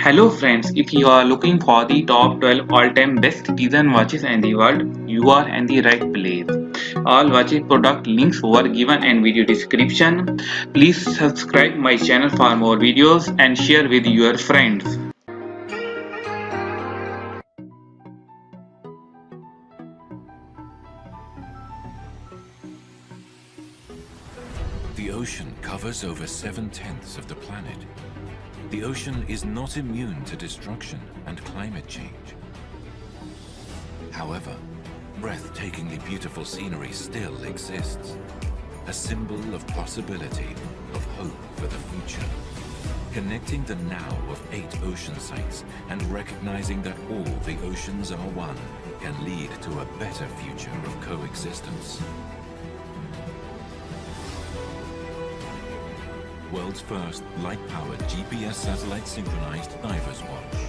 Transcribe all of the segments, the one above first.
Hello friends, if you are looking for the top 12 all-time best citizen watches in the world, you are in the right place. All watches product links were given in video description. Please subscribe my channel for more videos and share with your friends. The ocean covers over 7/10 of the planet. The ocean is not immune to destruction and climate change. However, breathtakingly beautiful scenery still exists, a symbol of possibility, of hope for the future. Connecting the now of 8 ocean sites and recognizing that all the oceans are one can lead to a better future of coexistence. World's first light-powered GPS satellite synchronized diver's watch.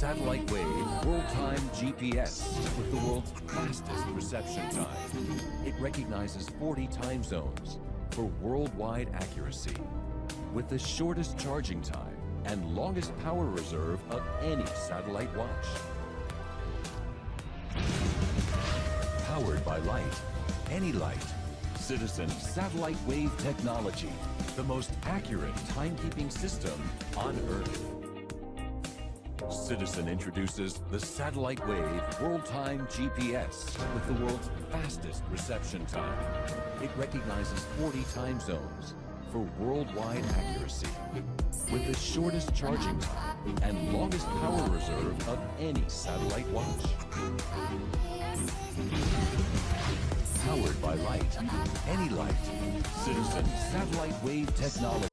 satellite wave world-time GPS with the world's fastest reception time. It recognizes 40 time zones for worldwide accuracy, with the shortest charging time and longest power reserve of any satellite watch. Powered by light, any light. Citizen Satellite Wave Technology, the most accurate timekeeping system on Earth. Citizen introduces the Satellite Wave World Time GPS with the world's fastest reception time. It recognizes 40 time zones for worldwide accuracy, with the shortest charging time and longest power reserve of any satellite watch. Powered by light, any light. Citizen Satellite Wave Technology.